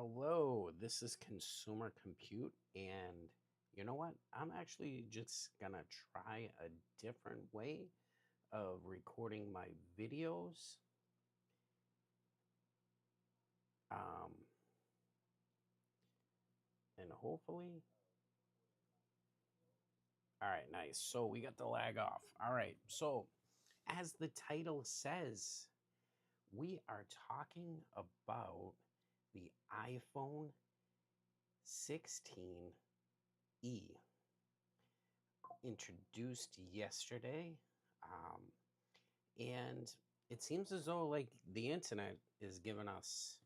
Hello, this is Consumer Compute, and you know what? I'm actually just gonna try a different way of recording my videos. Um, and hopefully, all right, nice. So we got the lag off. All right, so as the title says, we are talking about the iPhone 16E introduced yesterday. Um, And it seems as though like the internet is giving us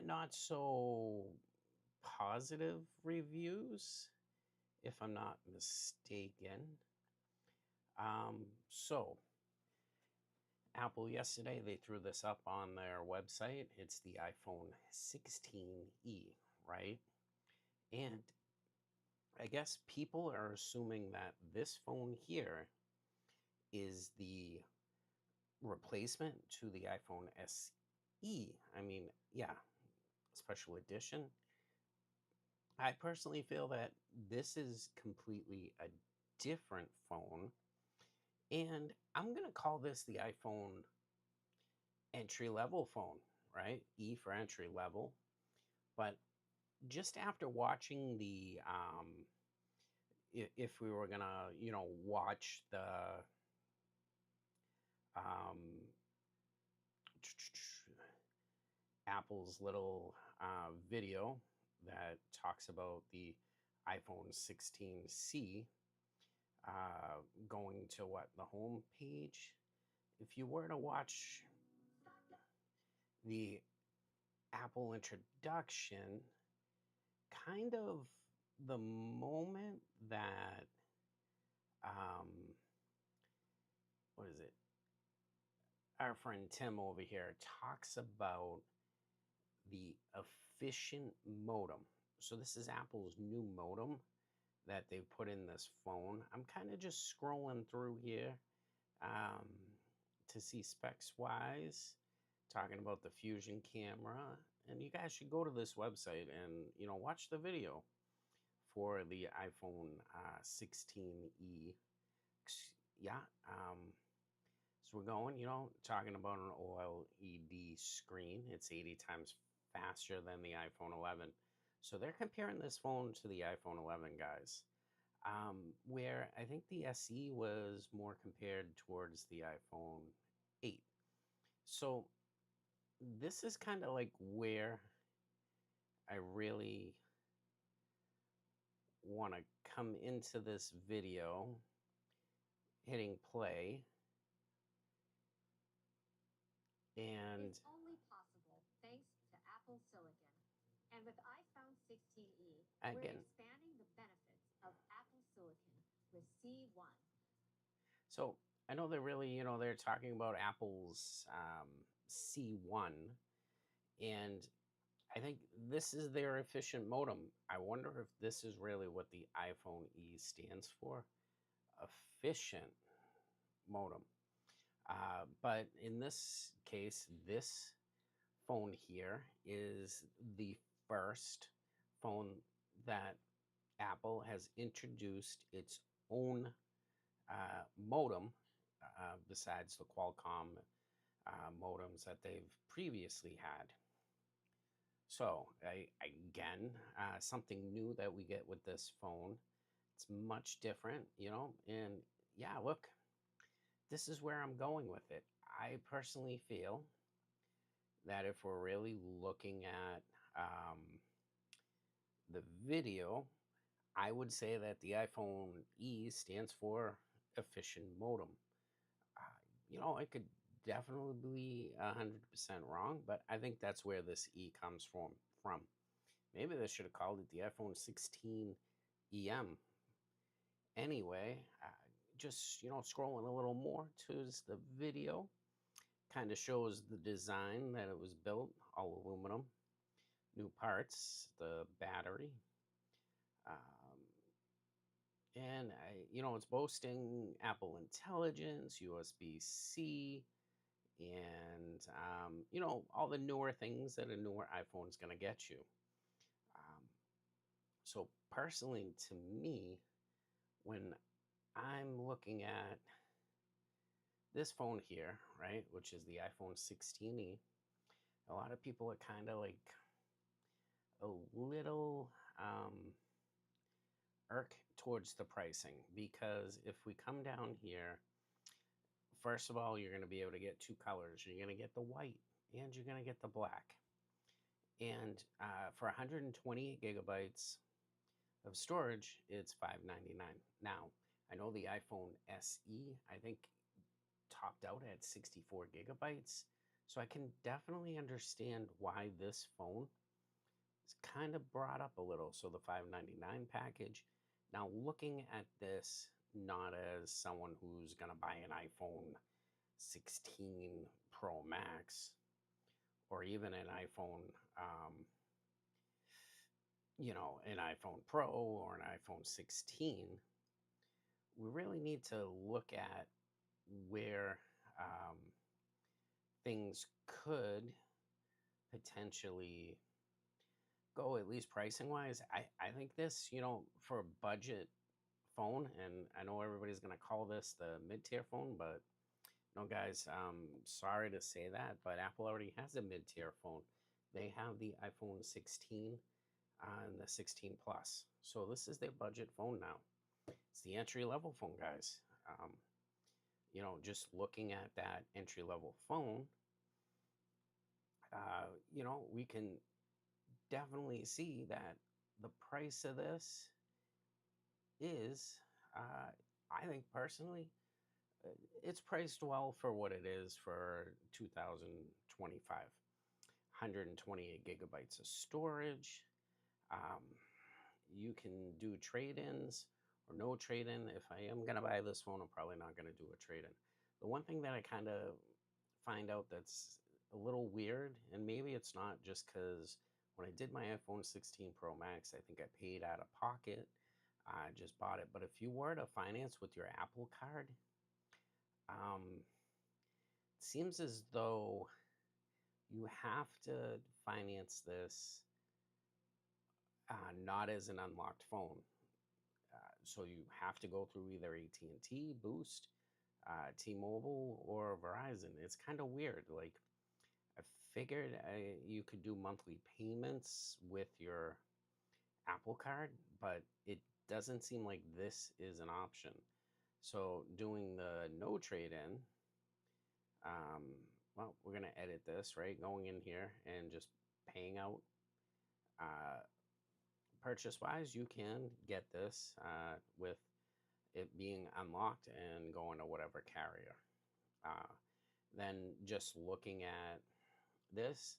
not so positive reviews, if I'm not mistaken. So Apple yesterday they threw this up on their website. It's the iPhone 16e, right? And I guess people are assuming that this phone here is the replacement to the iPhone SE. I mean, yeah, special edition. I personally feel that this is completely a different phone, and I'm going to call this the iPhone entry level phone, right? E for entry level. But just after watching if we were going to, watch the um, Apple's little video that talks about the iPhone 16C going to the home page. If you were to watch the Apple introduction, kind of the moment that, um, what is it? Our friend Tim over here talks about the efficient modem. So this is Apple's new modem that they put in this phone. I'm kind of just scrolling through here um, to see specs wise, talking about the Fusion camera. And you guys should go to this website and watch the video for the iPhone 16e. Yeah. So we're going, talking about an OLED screen. It's 80 times faster than the iPhone 11. So they're comparing this phone to the iPhone 11, guys. Where I think the SE was more compared towards the iPhone 8. So this is kind of like where I really want to come into this video, hitting play, and It's only possible thanks to Apple Silicon. And with iPhone 16e, we're again, expanding the benefits of Apple Silicon with C1. so I know they're really, they're talking about Apple's C1, and I think this is their efficient modem. I wonder if this is really what the iPhone E stands for, efficient modem. But in this case, this phone here is the first phone that Apple has introduced its own modem besides the Qualcomm modems that they've previously had. So, again, something new that we get with this phone. It's much different, and yeah, look, this is where I'm going with it. I personally feel that if we're really looking at the video, I would say that the iPhone E stands for efficient modem. I could definitely be 100% wrong, but I think that's where this E comes from. Maybe they should have called it the iPhone 16 EM. Anyway, just scrolling a little more to the video, kind of shows the design that it was built, all aluminum, new parts, the battery, um, and it's boasting Apple Intelligence, USB-C, and all the newer things that a newer iPhone is going to get you. Um, so personally, to me, when I'm looking at this phone here, right, which is the iPhone 16e, a lot of people are kind of like a little irk towards the pricing because if we come down here, first of all, you're going to be able to get two colors. You're going to get the white and you're going to get the black. And for 128 gigabytes of storage, it's $599. Now, I know the iPhone SE, I think, topped out at 64 gigabytes. So I can definitely understand why this phone is kind of brought up a little. So the 599 package. Now, looking at this not as someone who's going to buy an iPhone 16 Pro Max or even an iPhone, an iPhone Pro or an iPhone 16, we really need to look at where um, things could potentially go, at least pricing wise. I think this, for a budget phone, and I know everybody's going to call this the mid tier phone, but no, guys, sorry to say that, but Apple already has a mid tier phone. They have the iPhone 16 and the 16 Plus. So this is their budget phone now. It's the entry level phone, guys. Just looking at that entry level phone, we can definitely see that the price of this is, uh, I think personally, uh, it's priced well for what it is for 2025. 128 gigabytes of storage. Um, you can do trade ins or no trade in. If I am going to buy this phone, I'm probably not going to do a trade in. The one thing that I kind of find out that's a little weird, and maybe it's not just because when I did my iPhone 16 Pro Max, I think I paid out of pocket. I just bought it. But if you were to finance with your Apple card, um, it seems as though you have to finance this not as an unlocked phone. So you have to go through either AT&T, Boost, T-Mobile, or Verizon. It's kind of weird. Like I figured you could do monthly payments with your Apple card, but it doesn't seem like this is an option. So doing the no trade in, well, we're gonna edit this, right? Going in here and just paying out uh, purchase wise, you can get this with it being unlocked and going to whatever carrier. Uh, then just looking at this,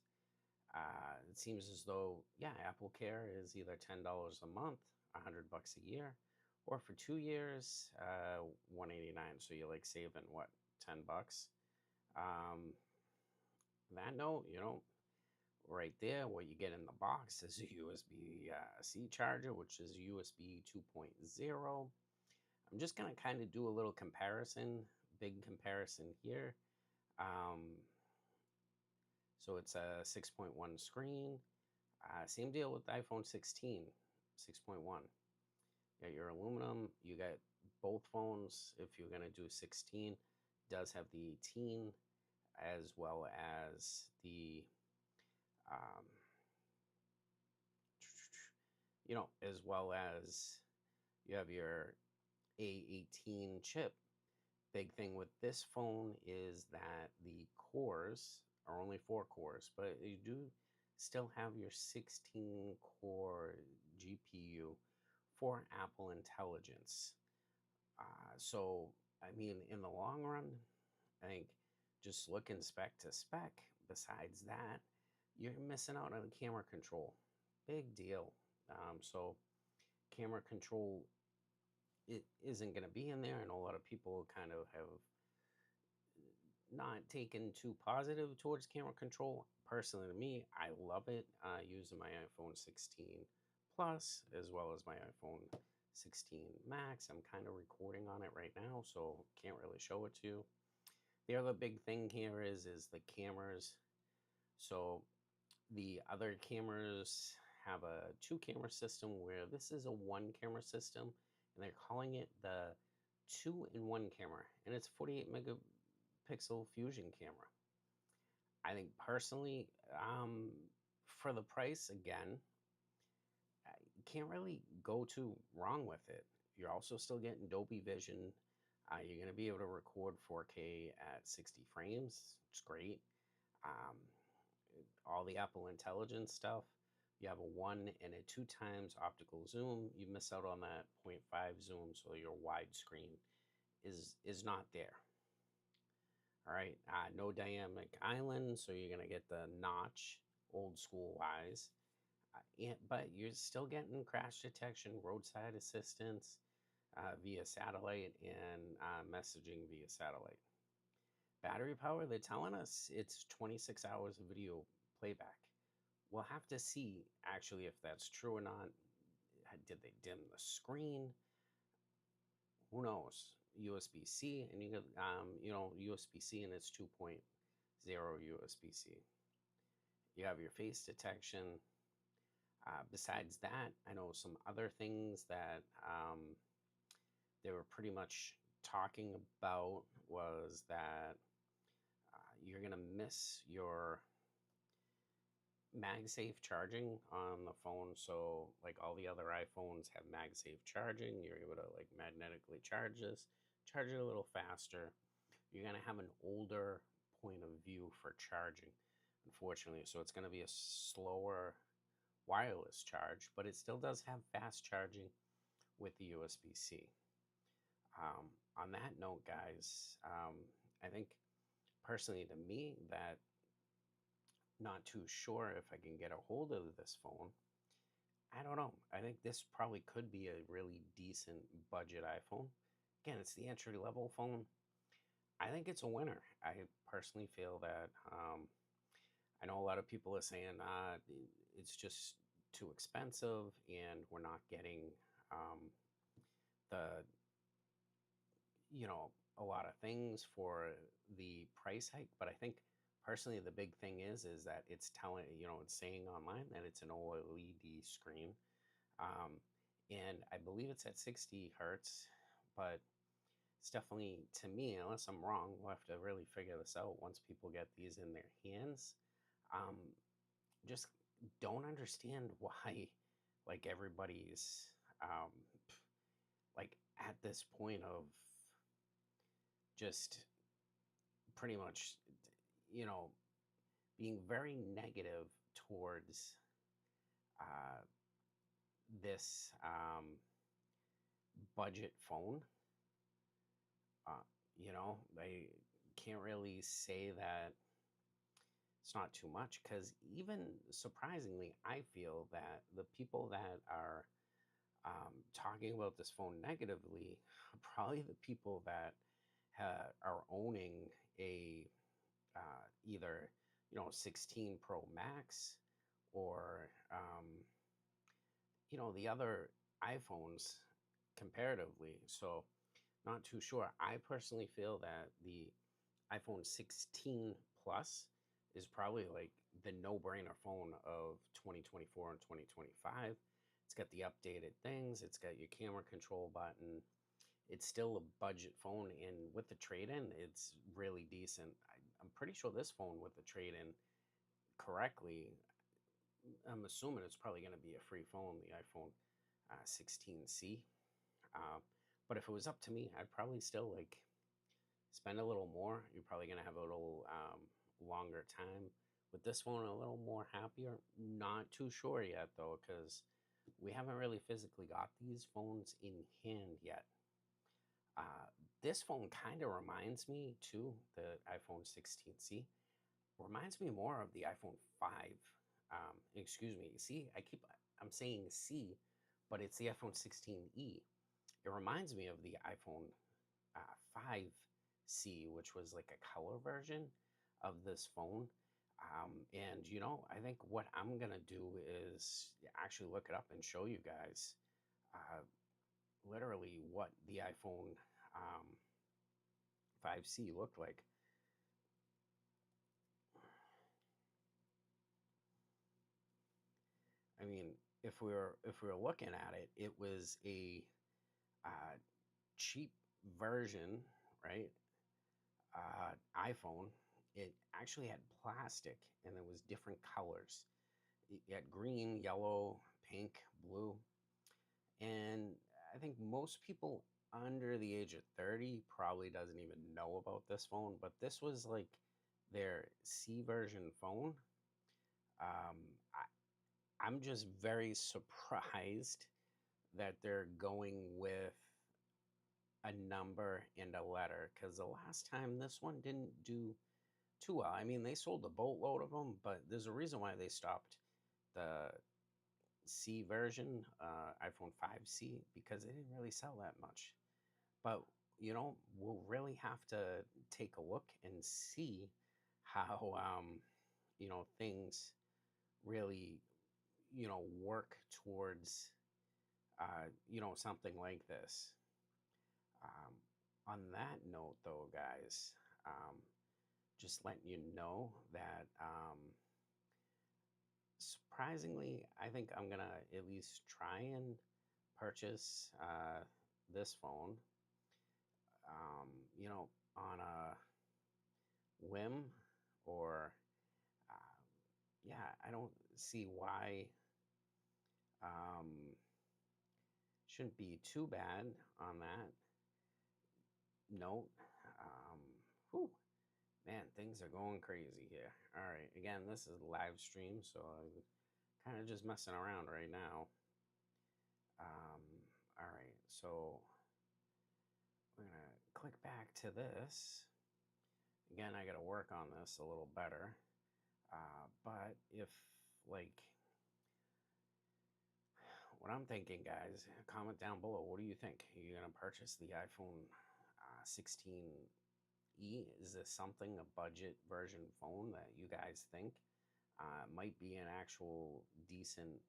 it seems as though, yeah, Apple Care is either $10 a month, $100 a year, or for 2 years, 189. So you're like saving what, $10? Um, that note, right there, what you get in the box is a USB C charger, which is USB 2.0. I'm just going to kind of do a little comparison, big comparison here. Um, so it's a 6.1 screen. Same deal with the iPhone 16, 6.1. You got your aluminum. You got both phones. If you're going to do 16, does have the 18 as well as the um, as well as you have your A18 chip. Big thing with this phone is that the cores are only 4 cores, but you do still have your 16 core GPU for Apple Intelligence. So, I mean, in the long run, I think just looking spec to spec, besides that, you're missing out on camera control. Big deal. So, camera control it isn't going to be in there. I know a lot of people kind of have not taken too positive towards camera control. Personally, to me, I love it using my iPhone 16 Plus as well as my iPhone 16 Max. I'm kind of recording on it right now, so can't really show it to you. The other big thing here is the cameras. So the other cameras have a two camera system where this is a one camera system, and they're calling it the two in one camera, and it's 48 megapixel fusion camera. I think personally, for the price, again, you can't really go too wrong with it. You're also still getting Dolby Vision. You're going to be able to record 4K at 60 frames. It's great. Um, all the Apple Intelligence stuff. You have a one and a two times optical zoom. You miss out on that zero point 0.5 zoom, so your widescreen is not there. All right, no dynamic island, so you're gonna get the notch, old school wise. But you're still getting crash detection, roadside assistance via satellite, and messaging via satellite. Battery power, they're telling us it's 26 hours of video playback. We'll have to see actually if that's true or not. Did they dim the screen? Who knows? USB C, and you got USB C, and it's 2.0 USB C. You have your face detection. Besides that, I know some other things that they were pretty much talking about was that you're gonna miss your MagSafe charging on the phone. So, like all the other iPhones have MagSafe charging, you're able to like magnetically charge this, charge it a little faster. You're going to have an older point of view for charging, unfortunately. So, it's going to be a slower wireless charge, but it still does have fast charging with the USB C. On that note, guys, I think personally to me that not too sure if I can get a hold of this phone. I don't know. I think this probably could be a really decent budget iPhone. Again, it's the entry level phone. I think it's a winner. I personally feel that I know a lot of people are saying it's just too expensive and we're not getting um, the a lot of things for the price hike. But I think personally the big thing is that it's telling it's saying online that it's an OLED screen. Um, and I believe it's at 60 hertz, but it's definitely, to me, unless I'm wrong, we'll have to really figure this out once people get these in their hands. Um, just don't understand why, like, everybody's like at this point of just pretty much, you know, being very negative towards uh, this budget phone. Uh, they can't really say that it's not too much because even surprisingly, I feel that the people that are talking about this phone negatively are probably the people that are owning a either 16 Pro Max or the other iPhones comparatively. So not too sure. I personally feel that the iPhone 16 Plus is probably like the no-brainer phone of 2024 and 2025. It's got the updated things, it's got your camera control button. It's still a budget phone, and with the trade-in, it's really decent. I'm pretty sure this phone with the trade-in correctly, I'm assuming it's probably going to be a free phone, the iPhone 16C. Uh, but if it was up to me, I'd probably still like spend a little more. You're probably going to have a little longer time with this phone, a little more happier. Not too sure yet, though, because we haven't really physically got these phones in hand yet. Uh, this phone kind of reminds me, too, the iPhone 16C, reminds me more of the iPhone 5. Excuse me. See, I'm saying C, but it's the iPhone 16E. It reminds me of the iPhone 5C, which was like a color version of this phone. And I think what I'm gonna do is actually look it up and show you guys uh, literally what the iPhone um, 5C looked like. I mean, if we were looking at it, it was a uh, cheap version, right? iPhone. It actually had plastic, and there was different colors. You had green, yellow, pink, blue, and I think most people under the age of 30 probably doesn't even know about this phone. But this was like their C version phone. I, I'm just very surprised that they're going with a number and a letter, because the last time this one didn't do too well. I mean, they sold a boatload of them, but there's a reason why they stopped the C version, iPhone 5C, because they didn't really sell that much. But, we'll really have to take a look and see how, things really, work towards, something like this. Um, on that note, though, guys, um, just letting you know that surprisingly, I think I'm gonna at least try and purchase this phone, on a whim, or um, yeah, I don't see why um, shouldn't be too bad on that note. Whew, man, things are going crazy here. All right, again, this is a live stream, so I'm kind of just messing around right now. All right, so we're gonna click back to this. Again, I gotta work on this a little better. But if, like, what I'm thinking, guys, comment down below. What do you think? Are you gonna purchase the iPhone 16E? Is this something, a budget version phone that you guys think might be an actual decent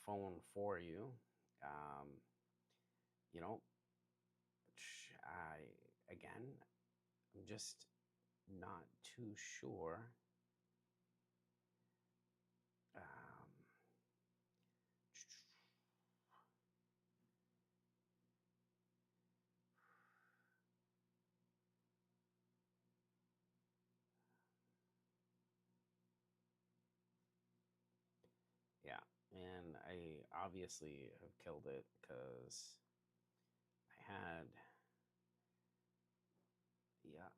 phone for you? Um, you know, I again, I'm just not too sure. Um, yeah, and I obviously have killed it because I had, yeah,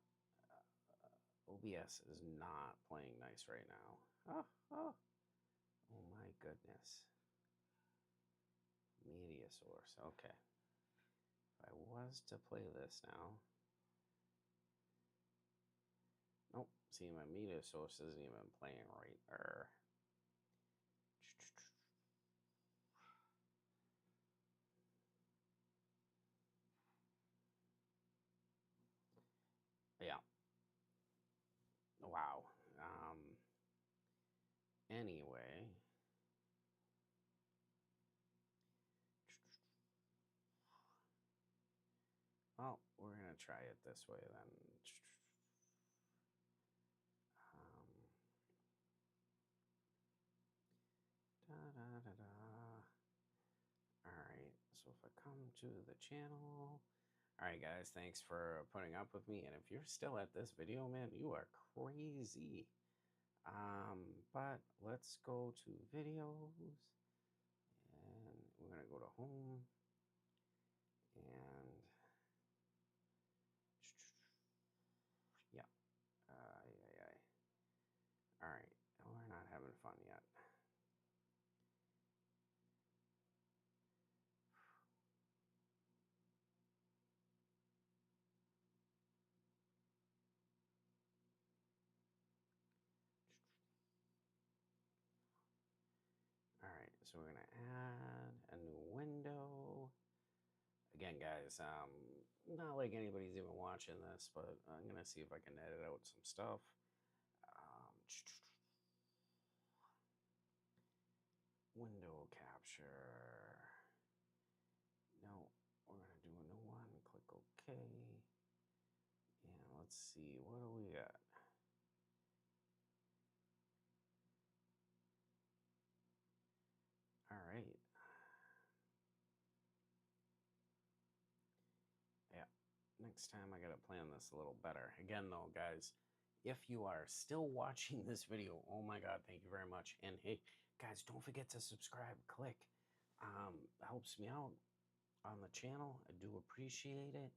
OBS is not playing nice right now. Oh my goodness. Media source. Okay. If I was to play this now, nope. See, my media source isn't even playing right. Yeah. Wow. Anyway. Well, we're gonna try it this way then. Um, da da da da. All right. So if I come to the channel, all right, guys, thanks for putting up with me. And if you're still at this video, man, you are crazy. But let's go to videos, and we're gonna go to home, and yeah, yeah, yeah. All right, we're not having fun yet. All right, so we're gonna add a new window. Again, guys, not like anybody's even watching this, but I'm gonna see if I can edit out some stuff. Um, window capture. No, we're gonna do a new one. Click OK. And let's see, what do we got? next time I gotta plan this a little better. Again, though, guys, if you are still watching this video, oh my God, thank you very much. And hey, guys, don't forget to subscribe. Click. Helps me out on the channel. I do appreciate it.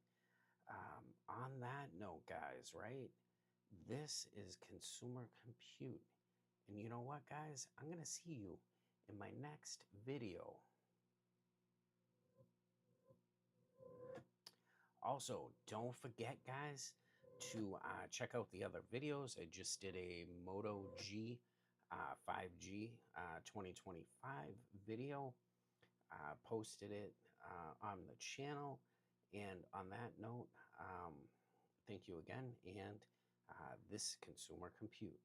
On that note, guys, right? This is Consumer Compute. And you know what, guys? I'm going to see you in my next video. Also, don't forget, guys, to check out the other videos. I just did a Moto G 5G 2025 video. Posted it on the channel. And on that note, thank you again. And this Consumer Compute.